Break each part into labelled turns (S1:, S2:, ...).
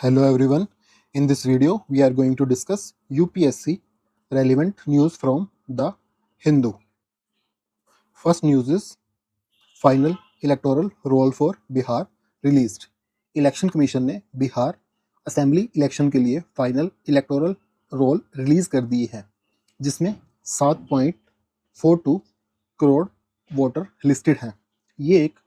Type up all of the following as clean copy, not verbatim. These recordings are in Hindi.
S1: Hello everyone. In this video, we are going to discuss UPSC relevant news from the Hindu. First news is final electoral roll for Bihar released. Election commission ने बिहार असेंबली इलेक्शन के लिए फाइनल इलेक्टोरल रोल रिलीज कर दी है, जिसमें 7.42 करोड़ वोटर लिस्टेड हैं। ये एक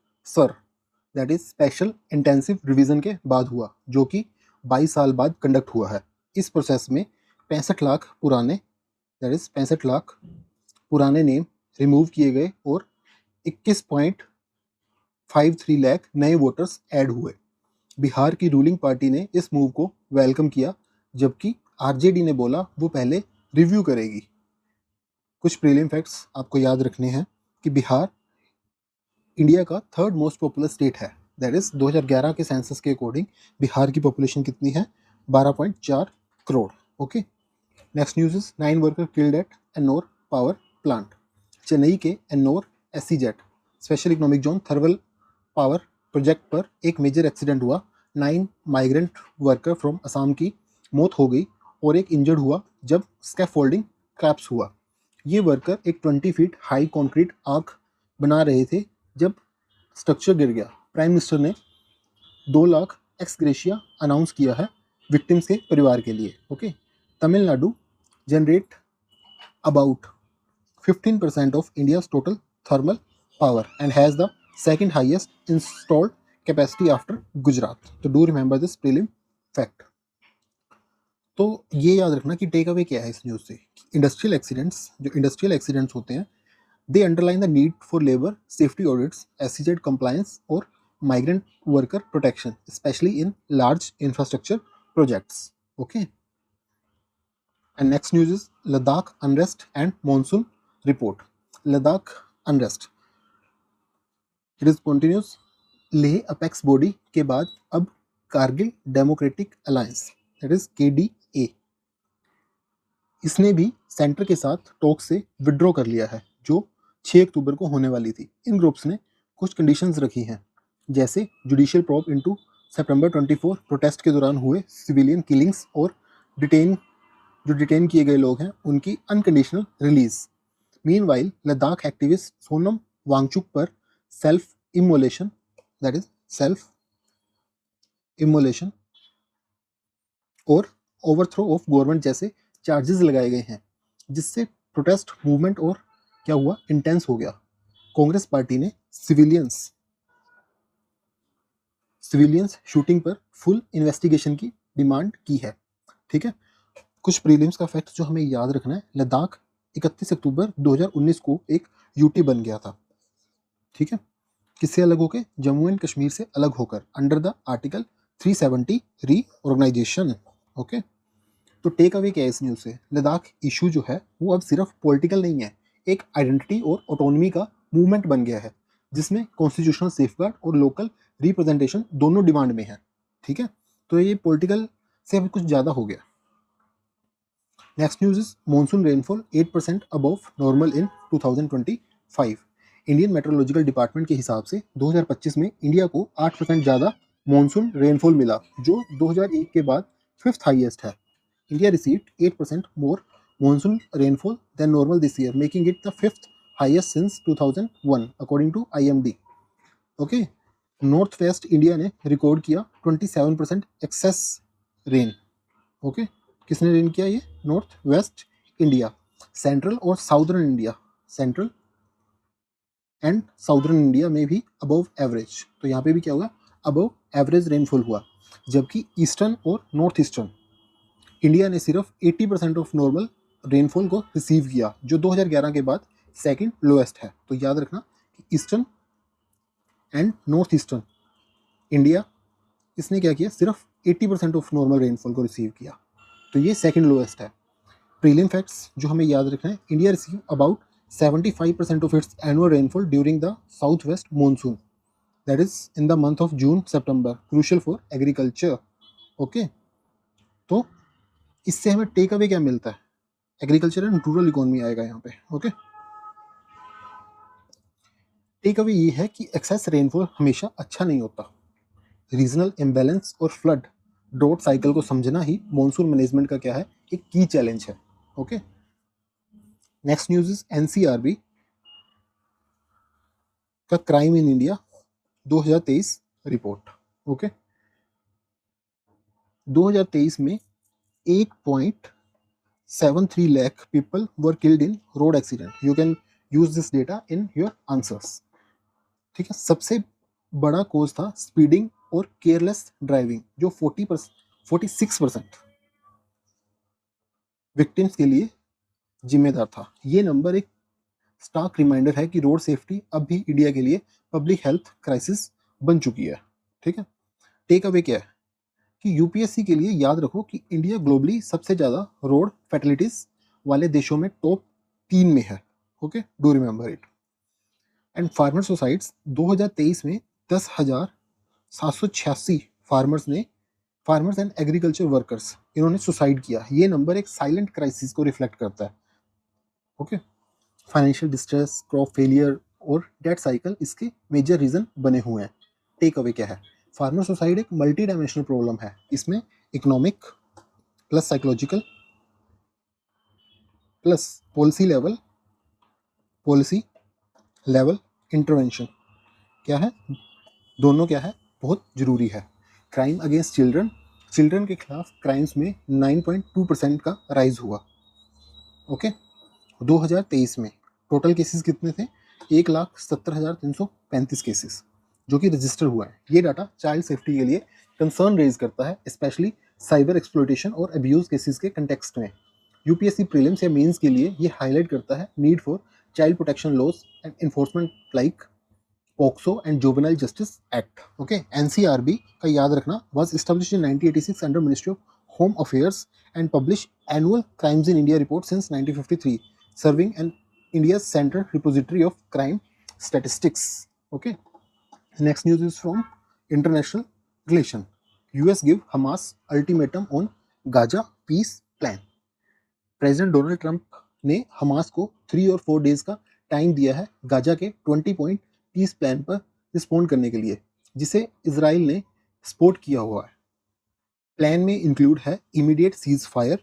S1: that is special intensive revision के बाद हुआ, जो कि 22 साल बाद कंडक्ट हुआ है। इस प्रोसेस में 65 लाख पुराने नेम रिमूव किए गए और 21.53 लाख नए वोटर्स ऐड हुए। बिहार की रूलिंग पार्टी ने इस मूव को वेलकम किया, जबकि आरजेडी ने बोला वो पहले रिव्यू करेगी। कुछ प्रीलिम फैक्ट्स आपको याद रखने हैं कि बिहार इंडिया का थर्ड मोस्ट पॉपुलर स्टेट है। दैट इज 2011 के सेंसस के अकॉर्डिंग बिहार की पॉपुलेशन कितनी है? 12.4 crore. Okay, next news is 9 worker killed at Ennore power plant. Chennai के Ennore SEZ special economic zone thermal power project पर एक मेजर एक्सीडेंट हुआ। 9 माइग्रेंट वर्कर फ्रॉम असम की मौत हो गई और एक इंजर्ड हुआ जब स्कैफोल्डिंग क्रैप्स हुआ। ये वर्कर एक 20 फीट हाई कंक्रीट आर्क बना रहे थे जब स्ट्रक्चर गिर गया। प्राइम मिनिस्टर ने 2 लाख एक्स ग्रेशिया अनाउंस किया है विक्टिम्स के परिवार के लिए। Okay, Tamil Nadu generate about 15% of India's total thermal power and has the second highest installed capacity after Gujarat. तो do remember this prelim fact. तो ये याद रखना कि टेक अवे क्या है इस न्यूज़ से। इंडस्ट्रियल एक्सीडेंट्स होते हैं, they underline the need for labour safety audits, SEZ compliance और migrant worker protection, specially in large infrastructure projects. Okay, and next news is Ladakh unrest and monsoon report. Ladakh unrest it is continues. Leh apex body के बाद अब Kargil Democratic Alliance that is KDA, इसने भी सेंटर के साथ टॉक से विड्रॉ कर लिया है, जो 6 अक्टूबर को होने वाली थी। इन ग्रुप्स ने कुछ कंडीशंस रखी हैं, जैसे जुडिशियल प्रोब इनटू सितंबर 24 प्रोटेस्ट के दौरान हुए सिविलियन किलिंग्स और डिटेन किए गए लोग हैं उनकी unconditional release. Meanwhile Ladakh activist Sonam Wangchuk पर सेल्फ इमोलेशन और ओवरथ्रो ऑफ गवर्नमेंट जैसे चार्जेस लगाए गए हैं, जिससे प्रोटेस्ट मूवमेंट और क्या हुआ, इंटेंस हो गया। कांग्रेस पार्टी ने सिविलियंस शूटिंग पर फुल इन्वेस्टिगेशन की डिमांड की है। ठीक है, कुछ प्रीलिम्स का फैक्ट जो हमें याद रखना है। लद्दाख 31 अक्टूबर 2019 को एक यूटी बन गया था। ठीक है, किससे अलग होकर? जम्मू एंड कश्मीर से अलग होकर, under the article 370 reorganisation. Okay, तो टेक अवे क्या है इस न्यूज़ से? लद्दाख इशू जो है वो अब सिर्फ पॉलिटिकल नहीं है, एक आइडेंटिटी और ऑटोनॉमी का मूवमेंट बन गया है, जिसमें कॉन्स्टिट्यूशनल सेफगार्ड और लोकल रिप्रेजेंटेशन दोनों डिमांड में है। ठीक है, तो ये पॉलिटिकल से अब कुछ ज़्यादा हो गया। Next news is monsoon rainfall 8% above normal in 2025। Indian meteorological department के हिसाब से 2025 में इंडिया को 8% ज़्यादा मॉनसून रेनफॉल मिला, जो 2001 के बाद 5th हाईएस्ट है। India received 8% more monsoon rainfall than normal this year, making it the 5th highest since 2001 according to IMD. Okay, north west India ने रिकॉर्ड किया 27% एक्सेस रेन। ओके, किसने रेन किया? ये north west India. Central and southern India में भी अबव एवरेज। तो यहाँ पे भी क्या हुआ? अबव एवरेज रेनफॉल हुआ, जबकि ईस्टर्न और नॉर्थ ईस्टर्न इंडिया ने सिर्फ 80% ऑफ नॉर्मल रेनफॉल को रिसीव किया, जो 2011 के बाद सेकंड लोएस्ट है। तो याद रखना कि eastern and north eastern India इसने क्या किया? सिर्फ 80% ऑफ नॉर्मल रेनफॉल को रिसीव किया, तो ये सेकंड लोएस्ट है। प्रीलिम फैक्ट्स जो हमें याद रखना है, India receive about 75% of its annual rainfall during the south west monsoon, that is in the month of June September, crucial for agriculture. Okay, तो इससे हमें टेक अवे क्या मिलता है? एग्रीकल्चर एंड रूरल इकोनॉमी आएगा यहाँ पे। ओके, टेक अवे ये है कि एक्सेस रेनफॉल हमेशा अच्छा नहीं होता। रीजनल इम्बैलेंस और फ्लड ड्रॉट साइकिल को समझना ही मॉनसून मैनेजमेंट का क्या है, एक की चैलेंज है। Okay, next news is NCRB का क्राइम इन इंडिया 2023 रिपोर्ट। ओके, 2023 में 8.73 lakh people were killed in road accident. You can use this data in your answers. ठीक है, सबसे बड़ा कोज था स्पीडिंग और केयरलेस ड्राइविंग, जो 46% विक्टिम्स के लिए जिम्मेदार था। ये नंबर एक स्टार्क रिमाइंडर है कि रोड सेफ्टी अब भी इंडिया के लिए पब्लिक हेल्थ क्राइसिस बन चुकी है। ठीक है, टेक अवे क्या है कि यूपीएससी के लिए याद रखो कि इंडिया ग्लोबली सबसे ज़्यादा रोड फैटिलिटीज वाले देशों में टॉप 3 में है। Okay, do remember it. And farmer suicides 2023 में 10,786 फार्मर्स एंड एग्रीकल्चर वर्कर्स इन्होंने सुसाइड किया। ये नंबर एक साइलेंट क्राइसिस को रिफ्लेक्ट करता है। Okay, financial distress, crop failure और डेट साइकिल इसके मेजर रीजन बने हुए हैं। टेक अवे क्या है, फार्मर सुसाइड एक मल्टी डायमेंशनल प्रॉब्लम है। इसमें economic plus psychological plus policy level intervention क्या है, दोनों क्या है, बहुत जरूरी है। क्राइम अगेंस्ट चिल्ड्रन के खिलाफ क्राइम्स में 9.2% का राइज हुआ। ओके, 2023 में टोटल केसेस कितने थे, 1,70,335 केसेस जो कि रजिस्टर हुआ है। ये डाटा चाइल्ड सेफ्टी के लिए कंसर्न रेज करता है, स्पेशली साइबर एक्सप्लॉइटेशन और अब्यूज केसेस के कंटेक्स्ट में। यूपीएससी प्रीलिम्स या मेंस के लिए ये हाईलाइट करता है need for child protection laws and enforcement like POCSO and juvenile justice act. Okay, NCRB का याद रखना was established in 1986 under ministry of home affairs and publish annual crimes in India report since 1953, serving an India central repository of crime statistics. Okay, next news is from international relation. US give Hamas ultimatum on Gaza peace plan. President Donald Trump ने हमास को 3 और 4 डेज का टाइम दिया है गाजा के 20 पॉइंट पीस प्लान पर रिस्पॉन्ड करने के लिए, जिसे इजराइल ने सपोर्ट किया हुआ है। प्लान में इंक्लूड है immediate cease fire,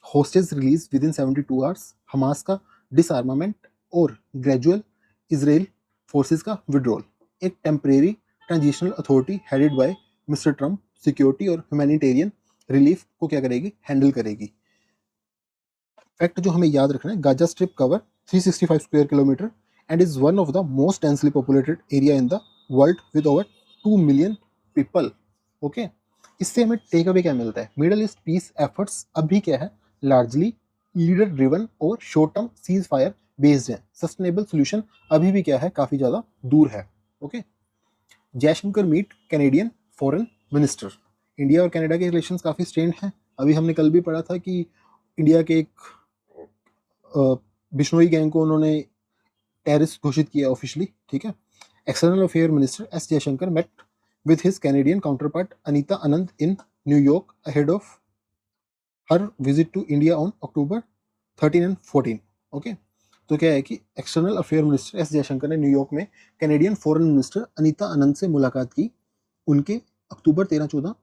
S1: hostage release within 72 hours, Hamas का डिसआर्मामेंट और ग्रेजुअल इजराइल फोर्सेस का विड्रॉल। एक temporary transitional authority headed by Mister Trump security और ह्यूमैनिटेरियन रिलीफ को क्या करेगी, हैंडल करेगी। फैक्ट जो हमें याद रखना है, Gaza strip cover 365 square kilometre and is one of the most densely populated area in the world with over 2 million people. Okay, इससे हमें टेक अवे क्या मिलता है, मिडल ईस्ट पीस एफर्ट्स अभी क्या है, लार्जली लीडर ड्रिवन और short term cease fire based है। सस्टेनेबल सोल्यूशन अभी भी क्या है, काफी ज्यादा दूर है। Okay, Jaishankar meet Canadian foreign minister. India और कनाडा के रिलेशंस काफी स्ट्रेंड हैं। अभी हमने कल भी पढ़ा था कि इंडिया के एक बिश्नोई गैंग को उन्होंने टेररिस्ट घोषित किया ऑफिशियली। ठीक है, external affair minister S Jaishankar met with his Canadian counterpart Anita Anand in New York ahead of her visit to India on October 13 and 14। Okay, तो क्या है कि external affair minister S Jaishankar ने न्यूयॉर्क में Canadian foreign minister Anita Anand से मुलाकात की उनके अक्टूबर 13-14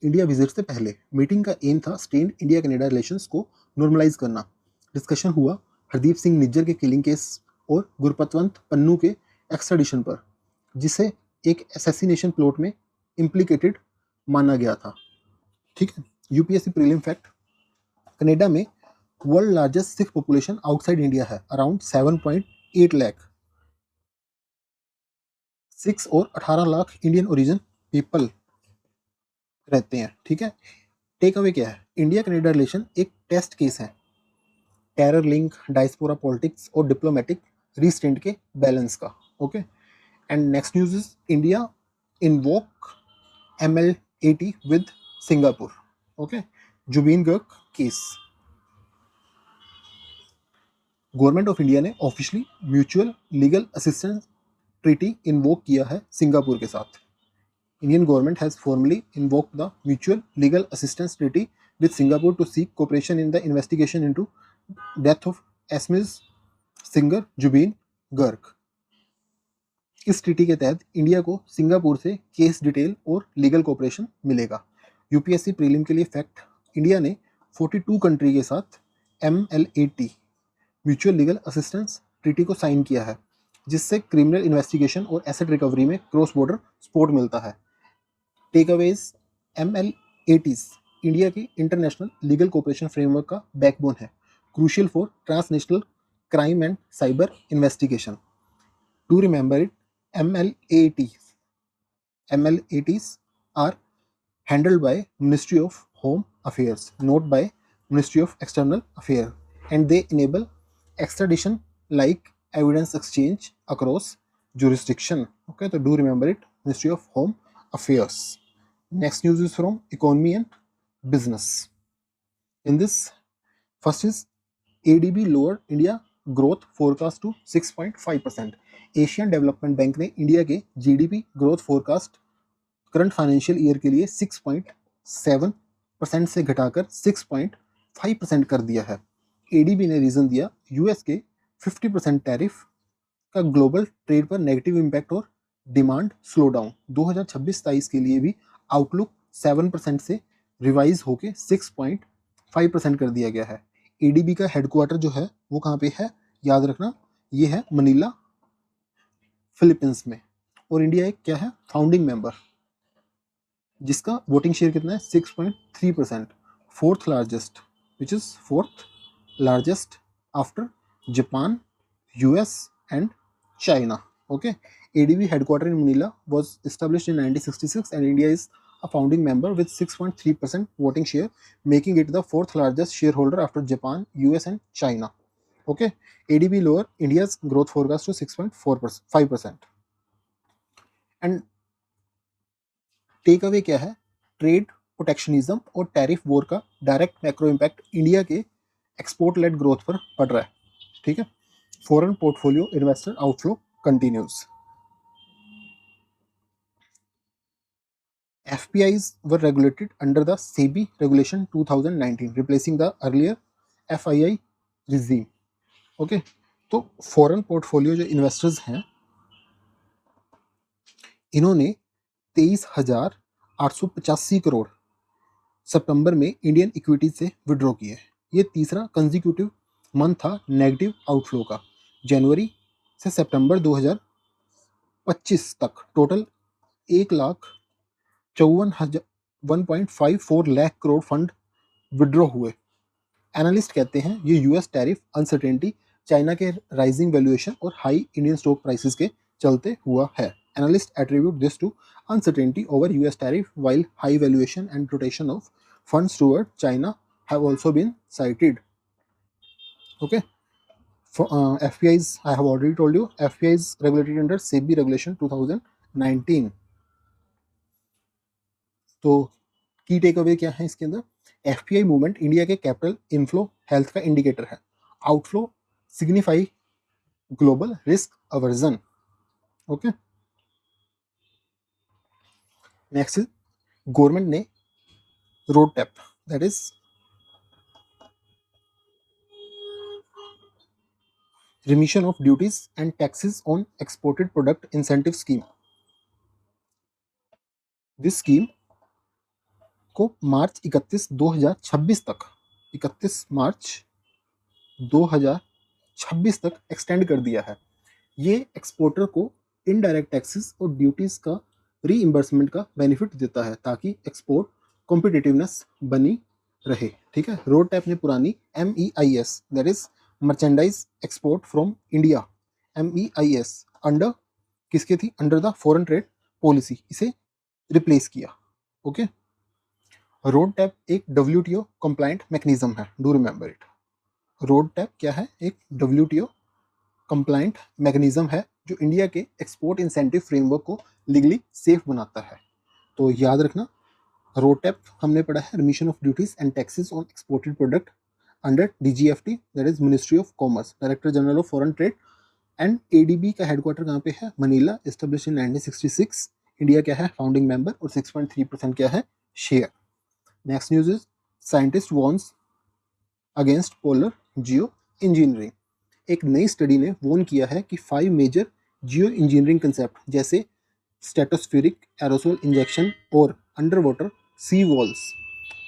S1: इंडिया विजिट से पहले। मीटिंग का एम था स्ट्रेन्ड इंडिया कनाडा रिलेशंस को नॉर्मलाइज करना। डिस्कशन हुआ हरदीप सिंह निज्जर के किलिंग केस और गुरपतवंत पन्नू के एक्सट्राडिशन पर, जिसे एक असैसिनेशन प्लॉट में इम्प्लीकेटेड माना गया था। ठीक है, यूपीएससी प्रीलिम फैक्ट, कनाडा में world largest Sikh population outside India है, अराउंड 7.8 लाख। 6 और 18 लाख इंडियन ओरिजिन पीपल रहते हैं। ठीक है, टेक अवे क्या है, इंडिया कनाडा रिलेशन एक टेस्ट केस है टेरर लिंक, डायस्पोरा पॉलिटिक्स और डिप्लोमेटिक रिस्ट्रेंट के बैलेंस का। Okay, and next news is India invoke ML80 with Singapore. Okay, Zubeen Garg case. Government of India ने officially mutual legal assistance treaty invoke किया है सिंगापुर के साथ। Indian government has formally invoked the mutual legal assistance treaty with Singapore to seek cooperation in the investigation into death of Assamese singer Zubeen Garg. इस ट्रीटी के तहत इंडिया को सिंगापुर से केस डिटेल और लीगल कोऑपरेशन मिलेगा। यूपीएससी प्रीलिम के लिए फैक्ट, इंडिया ने 42 कंट्री के साथ MLAT mutual legal assistance treaty को साइन किया है, जिससे क्रिमिनल इन्वेस्टिगेशन और एसेट रिकवरी में क्रॉस बॉर्डर सपोर्ट मिलता है। टेक अवेज, MLATs इंडिया की इंटरनेशनल लीगल कोऑपरेशन फ्रेमवर्क का बैकबोन है, crucial for transnational crime and cyber investigation. To remember it, MLATs are handled by Ministry of Home Affairs, not by Ministry of External Affairs, and they enable extradition like evidence exchange across jurisdiction. Okay, so do remember it, Ministry of Home Affairs. Next news is from economy and business. In this, first is ADB lowered India growth forecast to 6.5%. Asian development bank ने इंडिया के GDP growth forecast current financial year के लिए 6.7% से घटाकर 6.5% कर दिया है। एडीबी ने रीजन दिया यूएस के 50% टैरिफ का ग्लोबल ट्रेड पर नेगेटिव इम्पैक्ट और डिमांड स्लो डाउन। 2026-27 के लिए भी आउटलुक 7% से रिवाइज होके 6.5% कर दिया गया है। एडीबी का हेडक्वार्टर जो है वो कहाँ पे है, याद रखना, ये है मनीला, फिलीपींस में। और इंडिया एक क्या है, फाउंडिंग मेंबर, जिसका वोटिंग शेयर कितना है 6.3%, fourth largest, which is fourth largest after Japan, US and China. Okay, ADB headquartered in Manila was established in 1966 and India is a founding member with 6.3% voting share, making it the fourth largest shareholder after Japan, US and China. Okay, ADB lower India's growth forecast to 6.5%. And take away क्या है, ट्रेड प्रोटेक्शनिज्म और टैरिफ वॉर का डायरेक्ट मैक्रो इम्पैक्ट इंडिया के एक्सपोर्ट लेड ग्रोथ पर पड़ रहा है। ठीक है, foreign portfolio investor outflow continues. FPIs were regulated under the SEBI regulation 2019, replacing the earlier FII regime. Okay, तो फॉरेन पोर्टफोलियो जो इन्वेस्टर्स हैं, इन्होंने 23,885 करोड़ सितंबर में इंडियन इक्विटी से विड्रॉ किए। ये तीसरा कंजिक्यूटिव मंथ था नेगेटिव आउटफ्लो का। जनवरी से सितंबर 2025 तक total 1,54,1.54 lakh crore fund withdraw हुए। एनालिस्ट कहते हैं ये यूएस टैरिफ अनसर्टेनिटी, चाइना के राइजिंग वैल्यूएशन और हाई इंडियन स्टॉक प्राइसेस के चलते हुआ है। Analysts attribute this to uncertainty over US tariff, while high valuation and rotation of funds toward China have also been cited. Okay, for FPIs, I have already told you, FPIs regulated under SEBI regulation 2019. तो की टेक अवे क्या है इसके अंदर, FPI मूवमेंट इंडिया के कैपिटल इनफ्लो हेल्थ का इंडिकेटर है। Outflow signify global risk aversion. Okay, next is government ने RoDTEP, that is remission of duties and taxes on exported product incentive scheme. This scheme को मार्च 31 2026 तक, 31 मार्च 2026 तक एक्सटेंड कर दिया है। ये एक्सपोर्टर को इनडायरेक्ट टैक्सेस और ड्यूटीज का रीइंबर्समेंट का बेनिफिट देता है, ताकि एक्सपोर्ट कॉम्पिटिटिवनेस बनी रहे। ठीक है, रोड टैप ने पुरानी MEIS, that is merchandise export from India, MEIS under किसके थी, under the foreign trade policy, इसे रिप्लेस किया। ओके, रोड टैप एक WTO कंप्लायंट मैकेनिज्म है, do remember it. Road tap क्या है, एक WTO कंप्लायंट मैकेनिज्म है जो इंडिया के एक्सपोर्ट इंसेंटिव फ्रेमवर्क को लीगली सेफ बनाता है। तो याद रखना, रोड टैप हमने पढ़ा है remission of duties and taxes on exported product under DGFT, that is ministry of commerce, director general of foreign trade. And ADB का हेडक्वार्टर कहाँ पे है, मनीला, एस्टेब्लिश इन 1966। इंडिया क्या है, फाउंडिंग मेंबर, और 6.3% क्या है, share. Next news is scientist warns against polar Jio engineering. एक नई स्टडी ने वॉर्न किया है कि 5 मेजर जियो इंजीनियरिंग कंसेप्ट जैसे स्ट्रेटोस्फेरिक एरोसोल इंजेक्शन और अंडर वाटर सी वॉल्स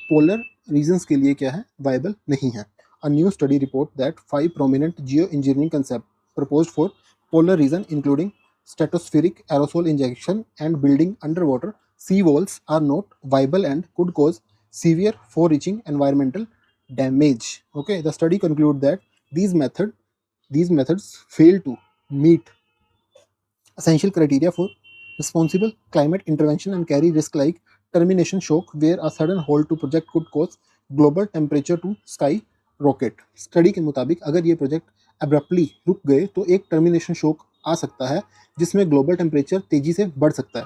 S1: पोलर रीजन्स के लिए क्या है, वायबल नहीं है। A new study report that 5 prominent Jio engineering concept proposed for polar region including stratospheric aerosol injection and building underwater sea walls are not viable and could cause severe far-reaching environmental damage. Okay, the study conclude that these methods fail to meet essential criteria for responsible climate intervention and carry risk like termination shock where a sudden halt to project could cause global temperature to sky rocket. Study के मुताबिक अगर ये प्रोजेक्ट अब्रप्टली रुक गए तो एक टर्मिनेशन शॉक आ सकता है जिसमें ग्लोबल टेम्परेचर तेजी से बढ़ सकता है।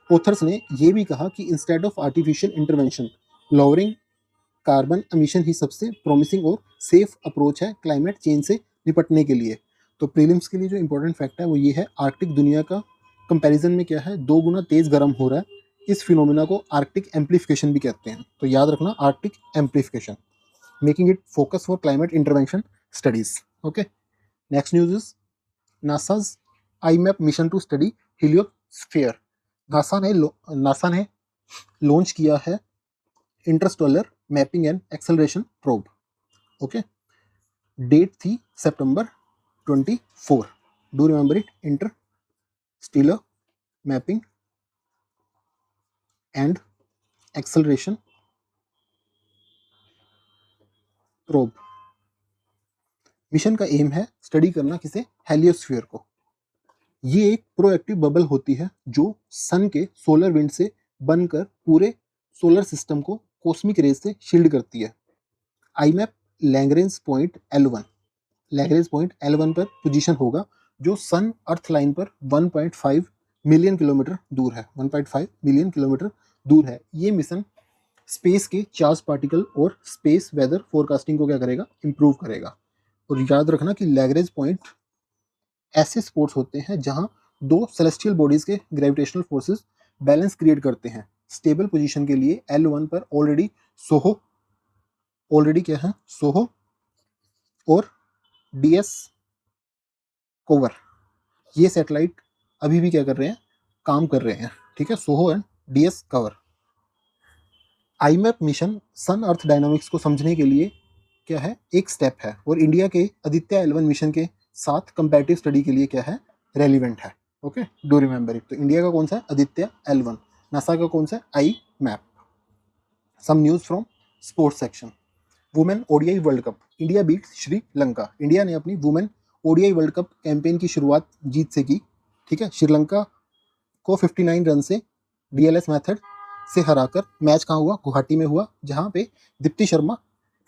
S1: ऑथर्स ने यह भी कहा कि instead of artificial intervention lowering carbon emission ही सबसे प्रॉमिसिंग और सेफ अप्रोच है क्लाइमेट चेंज से निपटने के लिए। तो प्रीलिम्स के लिए जो इंपॉर्टेंट फैक्ट है वो ये है, आर्कटिक दुनिया का कंपैरिजन में क्या है, 2 गुना तेज गर्म हो रहा है। इस फिनोमिना को आर्कटिक एम्प्लीफिकेशन भी कहते हैं, तो याद रखना Arctic amplification, making it focus for climate intervention studies. Okay, next news is NASA's IMAP mission to study heliosphere. NASA ने लॉन्च किया है interstellar mapping and acceleration probe. Okay, date थी सितंबर 24। Do remember it, interstellar mapping and acceleration probe. Mission का एम है स्टडी करना किसे, हेलियोस्फीयर को। ये एक प्रोएक्टिव बबल होती है जो सन के सोलर विंड से बनकर पूरे सोलर सिस्टम को कॉस्मिक रेज से शील्ड करती है। आईमैप लैग्रेंज पॉइंट L1 पर पोजीशन होगा जो सन अर्थ लाइन पर 1.5 मिलियन किलोमीटर दूर है। 1.5 मिलियन किलोमीटर दूर है। ये मिशन स्पेस के चार्ज पार्टिकल और स्पेस वेदर फोरकास्टिंग को क्या करेगा, इंप्रूव करेगा। और याद रखना कि लैग्रेंज पॉइंट ऐसे स्पॉट्स होते हैं जहां 2 सेलेस्टियल बॉडीज के ग्रेविटेशनल फोर्सेस बैलेंस क्रिएट करते हैं। स्टेबल पोजीशन के लिए L1 पर सोहो और DS कोवर, ये सैटेलाइट अभी भी क्या कर रहे हैं, काम कर रहे हैं। ठीक है, SOHO and DS cover. IMAP mission sun earth dynamics को समझने के लिए क्या है, एक स्टेप है, और इंडिया के आदित्य L1 मिशन के साथ कंपैरेटिव स्टडी के लिए क्या है, रेलिवेंट है। Okay, do remember it. तो इंडिया का कौन सा है, आदित्य L1। नासा का कौन सा है, IMAP. Some news from sports section. Women ODI world cup, India beat Sri Lanka. India ने अपनी women ODI world cup campaign की शुरुआत जीत से की। ठीक है, श्रीलंका को 59 रन से डीएलएस मेथड से हराकर मैच कहाँ हुआ, गुवाहाटी में हुआ, जहां पे दीप्ति शर्मा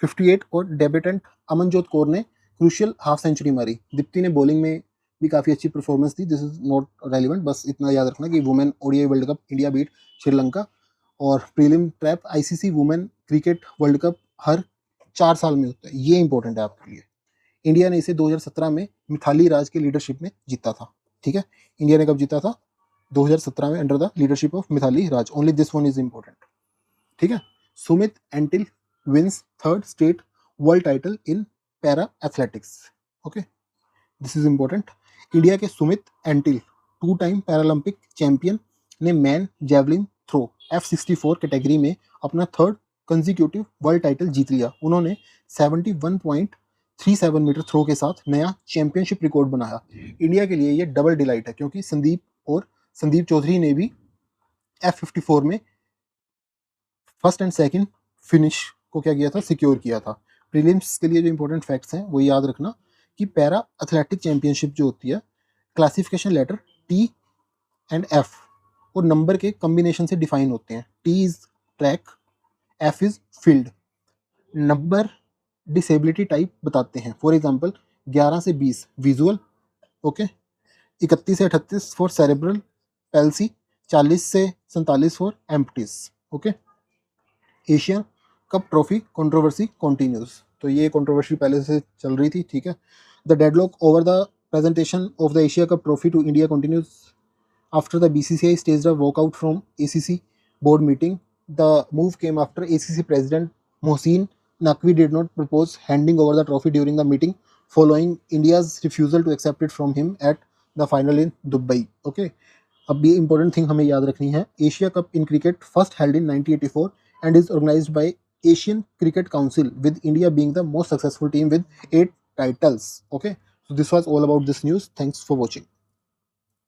S1: 58 और डेब्यूटेंट अमनजोत कौर ने क्रूशियल हाफ सेंचुरी मारी। दीप्ति ने बॉलिंग में भी काफी अच्छी परफॉर्मेंस दी। दिस इज नॉट रेलिवेंट, बस इतना याद रखना कि women ODI world cup India beat Sri Lanka. और prelim trap, ICC women cricket world cup हर 4 साल में होता है, ये इंपॉर्टेंट है आपके लिए। इंडिया ने इसे 2017 में मिथाली राज के लीडरशिप में जीता था। ठीक है, इंडिया ने कब जीता था, 2017 में, under the leadership of Mithali Raj. Only this one is important. ठीक है, Sumit Antil wins 3rd straight world title in para athletics. Okay, this is important. India के Sumit Antil 2 time paralympic champion ने man javelin throw F64 category में अपना 3rd कंसेक्यूटिव वर्ल्ड टाइटल जीत लिया। उन्होंने 71.37 मीटर थ्रो के साथ नया चैंपियनशिप रिकॉर्ड बनाया। इंडिया के लिए ये डबल डिलाइट है क्योंकि संदीप चौधरी ने भी F54 में 1st एंड 2nd फिनिश को क्या किया था, सिक्योर किया था। प्रीलिम्स के लिए जो इंपॉर्टेंट फैक्ट्स हैं वो याद रखना कि पैरा एथलेटिक चैंपियनशिप जो होती है, classification letter T and F और नंबर के कॉम्बिनेशन से डिफाइन होते हैं। T is track, F is field. Number disability type बताते हैं। फॉर एग्जांपल 11 से 20 विजुअल, ओके, 31 से 38 फॉर सेरेब्रल पैल्सी, 40 से 47 for empties. Okay, Asian cup trophy controversy continuous, तो ये कंट्रोवर्सी पहले से चल रही थी। ठीक है, the deadlock over the presentation of the Asia cup trophy to India continues after the BCCI staged a walkout from ACC board meeting. The move came after ACC president Mohsin Naqvi did not propose handing over the trophy during the meeting following India's refusal to accept it from him at the final in Dubai. Okay, अब ये important thing हमें याद रखनी है। Asia cup in cricket first held in 1984 and is organized by Asian Cricket Council, with India being the most successful team with 8 titles. Okay, so this was all about this news. Thanks for watching.